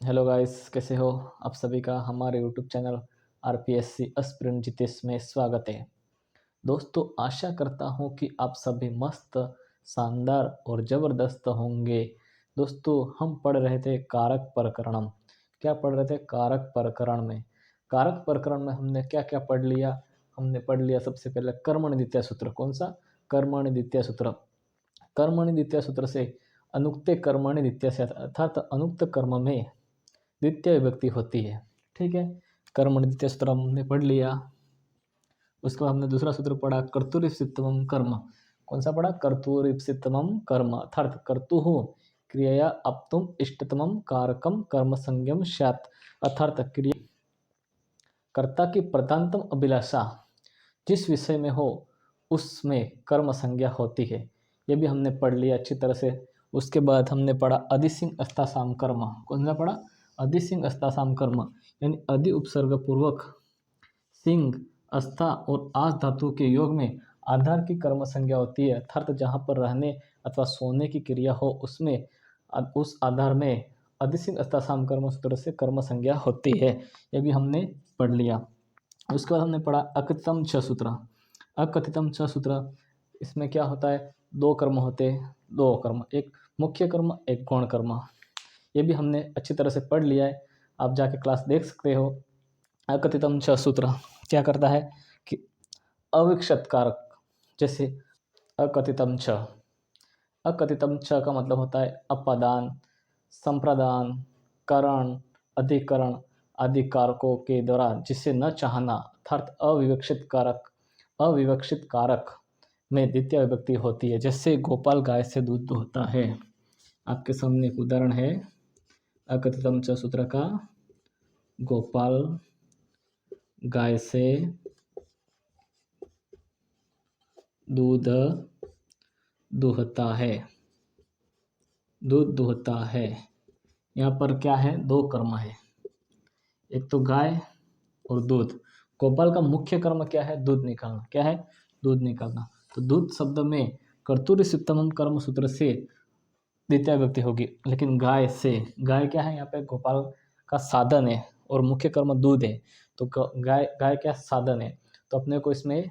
Hello guys, कैसे हो आप सभी का हमारे YouTube channel RPSC aspirant Jitesh में स्वागत है। दोस्तों, आशा करता हूं कि आप सभी मस्त, शानदार और ज़बरदस्त होंगे। दोस्तों, हम पढ़ रहे थे कारक प्रकरणम। क्या पढ़ रहे थे? कारक प्रकरण में। कारक प्रकरण में हमने क्या क्या पढ़ लिया? हमने पढ़ लिया सबसे पहले कर्मणि द्वितीय सूत्र। कौन सा? कर्मणि द्वितीय सूत्र। कर्मणि द्वितीय सूत्र से अनुक्ते कर्मणि द्वितीय से, अर्थात अनुक्त कर्म में द्वितीय विभक्ति होती है। ठीक है, कर्मणि द्वितीय सूत्र हमने पढ़ लिया। उसके बाद हमने दूसरा सूत्र पढ़ा, कर्तुरीप्सितमं कर्म। कौन सा पढ़ा? कर्तुरीप्सितमं कर्म, अर्थात कर्तुः क्रियया अप्तुम इष्टतमं कारकम कर्म संज्ञम स्यात्, अर्थात क्रिया कर्ता की प्रधानतम अभिलाषा जिस विषय में हो उसमें कर्म संज्ञा होती है। ये भी हमने पढ़ लिया अच्छी तरह से। उसके बाद हमने पढ़ा अधिसिंह अस्तासाम कर्म। कौन सा पढ़ा? अधिसिंह अस्तासाम कर्म, यानी अधि उपसर्ग पूर्वक सिंह, अस्था और आस धातु के योग में आधार की कर्म संज्ञा होती है, अर्थात जहाँ पर रहने अथवा सोने की क्रिया हो उसमें उस आधार में अधिसिंह अस्तासाम कर्म सूत्र से कर्म संज्ञा होती है। ये भी हमने पढ़ लिया। उसके बाद हमने पढ़ा अकथितम छ सूत्र। अकथितम छ सूत्र, इसमें क्या होता है? दो कर्म होते हैं, दो कर्म, एक मुख्य कर्म, एक गौण कर्म। ये भी हमने अच्छी तरह से पढ़ लिया है, आप जाके क्लास देख सकते हो। अकथितम छ सूत्र क्या करता है कि अविक्षत कारक, जैसे अकथितम छ, अकथितम छ का मतलब होता है अपादान, संप्रदान, करण, अधिकरण आदि कारकों के द्वारा जिसे न चाहना, अर्थात अविवक्षित कारक। अविवक्षित कारक में द्वितीय विभक्ति होती है, जैसे गोपाल गाय से दूध दुहता है। आपके सामने एक उदाहरण है अकथितम च सूत्र का। गोपाल गाय से दूध दुहता है, दूध दुहता है। यहाँ पर क्या है? दो कर्म है, एक तो गाय और दूध। गोपाल का मुख्य कर्म क्या है? दूध निकालना। क्या है? दूध निकालना। तो दूध शब्द में कर्तुरीप्सितमं कर्म सूत्र से द्वितीय विभक्ति होगी। लेकिन गाय से, गाय क्या है? यहाँ पे गोपाल का साधन है और मुख्य कर्म दूध है। तो गाय, गाय क्या साधन है, तो अपने को इसमें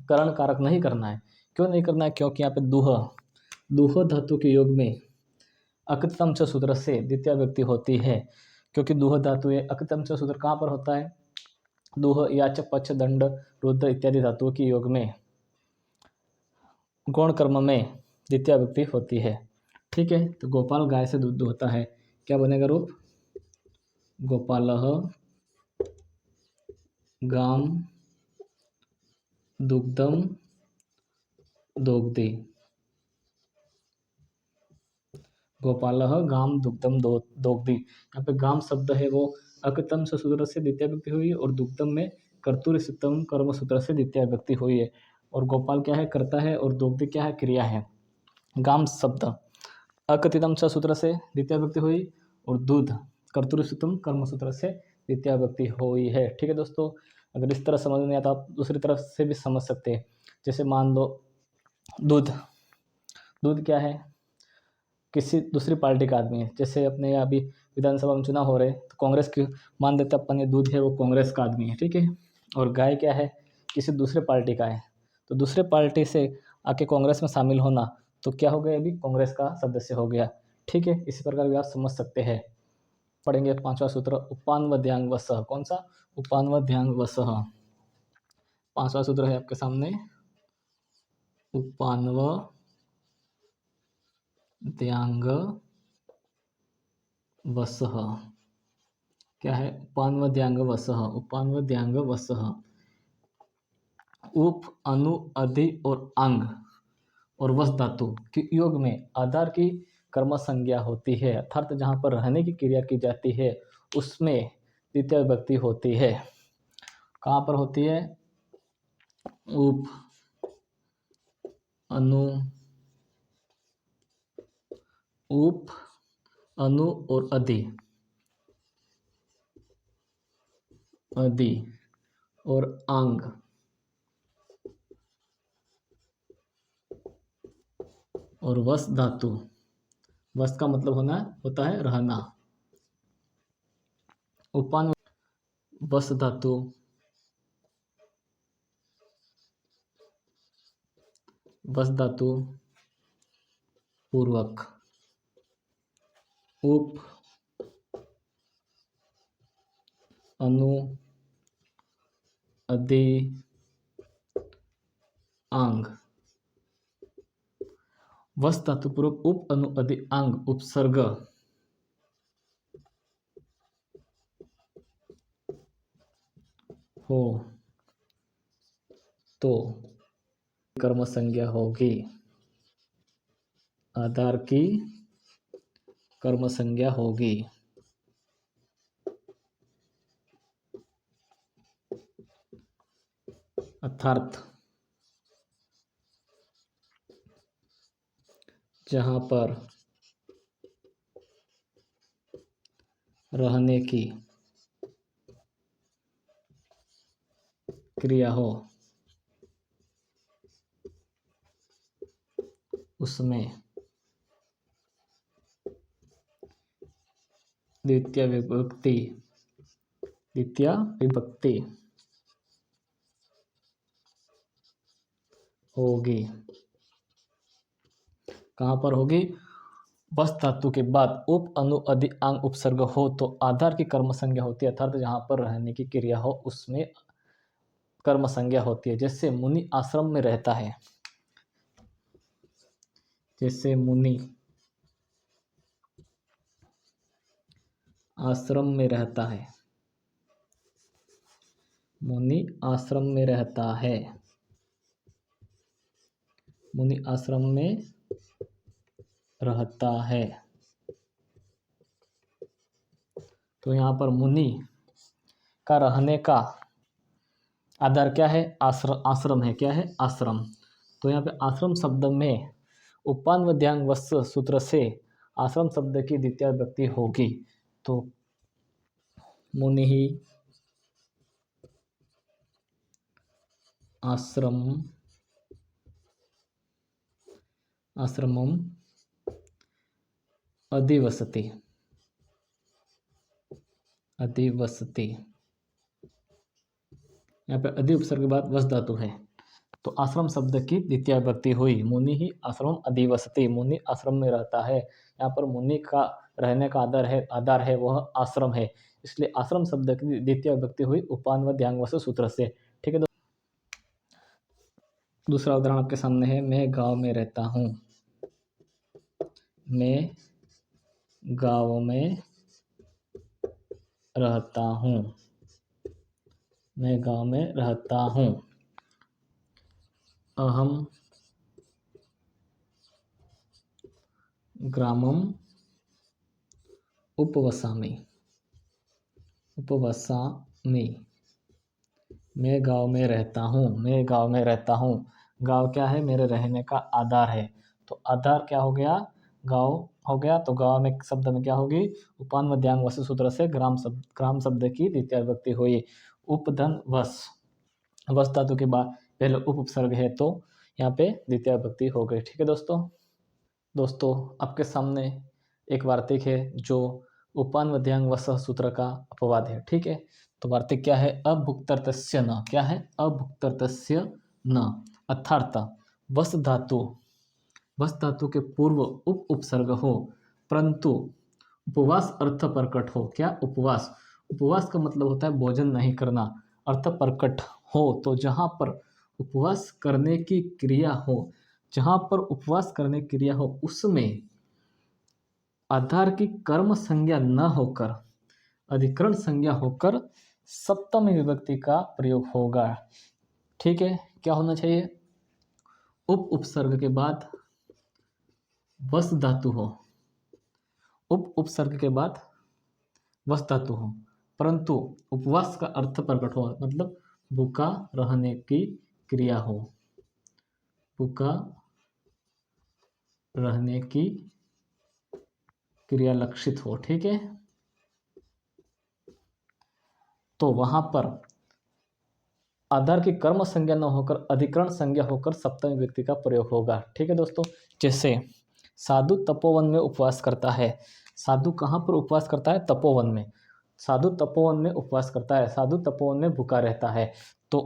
करण कारक नहीं करना है। क्यों नहीं करना है? क्योंकि यहाँ पे दूह, दूह धातु के योग में अकृतम च सूत्र से द्वितीय विभक्ति होती है। क्योंकि दूह धातु है। अकृतम च सूत्र कहाँ पर होता है? दूह, याचक, पक्ष, दंड, रुद्र इत्यादि धातुओं के योग में गौण कर्म में द्वितीय विभक्ति होती है। ठीक है, तो गोपाल गाय से दूध दुहता है, क्या बनेगा रूप? गोपालः गाम दुग्धम दोग्धे। गोपालः गाम दुग्धम दोग्धि। यहाँ पे गाम शब्द है वो अकृतम से सूत्र से द्वितीय विभक्ति हुई है, और दुग्धम में कर्तुरीप्सितम कर्म सूत्र से द्वितीय विभक्ति हुई है। और गोपाल क्या है? कर्ता है, और दोग्धि क्या है? क्रिया है। गाम शब्द अकथितम च सूत्र से द्वितीय विभक्ति हुई, और दूध कर्तुरीप्सितम कर्म सूत्र से द्वितीय विभक्ति हुई है। ठीक है दोस्तों, अगर इस तरह समझ नहीं आता आप दूसरी तरफ से भी समझ सकते हैं। जैसे मान लो दूध, दूध क्या है? किसी दूसरी पार्टी का आदमी है। जैसे अपने यहाँ अभी विधानसभा में चुनाव हो रहे हैं, तो कांग्रेस की मान लेते अपन, ये दूध है वो कांग्रेस का आदमी है। ठीक है, और गाय क्या है? किसी दूसरे पार्टी का है। तो दूसरे पार्टी से आके कांग्रेस में शामिल होना, तो क्या हो गया? अभी कांग्रेस का सदस्य हो गया। ठीक है, इसी प्रकार भी आप समझ सकते हैं। पढ़ेंगे पांचवा सूत्र, उपान्वद्यांग वसः। कौन सा? उपान्वद्यांग वसः। पांचवा सूत्र है आपके सामने, उपान्वद्यांग वसः। क्या है? उपान्वद्यांग वसः। उपान्वद्यांग वसः उप, अनु, अधि और अंग और वस धातु के योग में आधार की कर्म संज्ञा होती है, अर्थात जहाँ पर रहने की क्रिया की जाती है उसमें द्वितीय विभक्ति होती है। कहाँ पर होती है? उप, अनु, उप, अनु और अधि, अधि और अंग और वस धातु। वस का मतलब होता है रहना। उपान वस धातु पूर्वक उप अनु अधि आंग वस धातु पूर्वक उप अनु अधि आंग उपसर्ग हो तो कर्म संज्ञा होगी। आधार की कर्म संज्ञा होगी। अर्थात जहां पर रहने की क्रिया हो उसमें द्वितीय विभक्ति होगी। कहाँ पर होगी? वस धातु के बाद उप अनु अधि आंग उपसर्ग हो तो आधार की कर्म संज्ञा होती है, अर्थात जहां पर रहने की क्रिया हो उसमें कर्म संज्ञा होती है। जैसे मुनि आश्रम में रहता है, जैसे मुनि आश्रम में रहता है, मुनि आश्रम में रहता है, मुनि आश्रम में रहता है। तो यहाँ पर मुनि का रहने का आधार क्या है? आश्रम है। क्या है? आश्रम। तो यहाँ पे आश्रम शब्द में उपान मध्यांग वस् सूत्र से आश्रम शब्द की द्वितीय विभक्ति होगी। तो मुनि ही आश्रमम अधिवसति। यहाँ पे अधि उपसर्ग के बाद वस धातु है, तो आश्रम शब्द की द्वितीय विभक्ति हुई। मुनि ही आश्रम अधिवसति, मुनि आश्रम में रहता है। यहाँ पर मुनि का रहने का आधार है वह आश्रम है, इसलिए आश्रम शब्द की द्वितीय विभक्ति हुई उपान व ध्यांग सूत्र से। ठीक है। दूसरा उदाहरण आपके सामने है, मैं गांव में रहता हूँ। मैं गांव में रहता हूँ। मैं गांव में रहता हूँ। अहम ग्रामम उपवसामि। मैं गांव में रहता हूँ। मैं गांव में रहता हूँ। गांव क्या है? मेरे रहने का आधार है। तो आधार क्या हो गया? गांव हो गया। तो गांव में शब्द में क्या होगी? उपान मध्यांग वस सूत्र से ग्राम शब्द की द्वितीय विभक्ति हुई। उपधन वस धातु के बाद पहले उपसर्ग है तो यहाँ पे द्वितीय विभक्ति हो गई। ठीक है दोस्तों आपके सामने एक वार्तिक है जो उपान मध्यांग वस सूत्र का अपवाद है। ठीक है। तो वार्तिक क्या है? अभुक्तर्तस्य न। क्या है? अभुक्तर्तस्य न, अर्थात वस धातु के पूर्व उपसर्ग हो परंतु उपवास अर्थ प्रकट हो। क्या? उपवास का मतलब होता है भोजन नहीं करना। अर्थ प्रकट हो तो जहां पर उपवास करने की क्रिया हो उसमें आधार की कर्म संज्ञा न होकर अधिकरण संज्ञा होकर सप्तमी विभक्ति का प्रयोग होगा। ठीक है। क्या होना चाहिए? उपसर्ग के बाद वस धातु हो, उपसर्ग के बाद वस धातु हो परंतु उपवास का अर्थ प्रकट हो, मतलब भूखा रहने की क्रिया हो। भूखा रहने की क्रिया लक्षित हो। ठीक है। तो वहां पर आधार की कर्म संज्ञा न होकर अधिकरण संज्ञा होकर सप्तमी व्यक्ति का प्रयोग होगा। ठीक है दोस्तों। जैसे साधु तपोवन में उपवास करता है। साधु कहाँ पर उपवास करता है? तपोवन में। साधु तपोवन में उपवास करता है, साधु तपोवन में भूखा रहता है। तो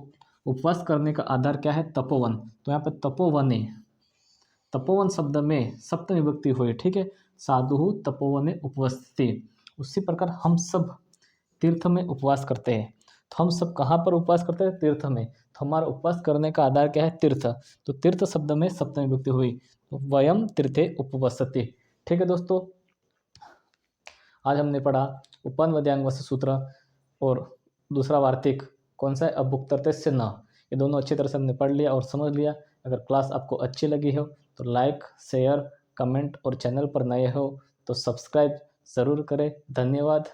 उपवास करने का आधार क्या है? तपोवन। तो यहाँ पे तपोवने, तपोवन शब्द में सप्तमी विभक्ति हुई, ठीक है। साधु तपोवने उपवस्थिति। उसी प्रकार हम सब तीर्थ में उपवास करते हैं। तो हम सब कहाँ पर उपवास करते हैं? तीर्थ में। तो हमारा उपवास करने का आधार क्या है? तीर्थ। तो तीर्थ शब्द में सप्तमी विभक्ति हुई, तो वयम तीर्थे उपवसति। ठीक है दोस्तों, आज हमने पढ़ा उपनवद्यांगवस्य सूत्र और दूसरा वार्तिक कौन सा है? अभुक्तर्ते से न। ये दोनों अच्छी तरह से हमने पढ़ लिया और समझ लिया। अगर क्लास आपको अच्छी लगी हो तो लाइक, शेयर, कमेंट और चैनल पर नए हो तो सब्सक्राइब ज़रूर करें। धन्यवाद।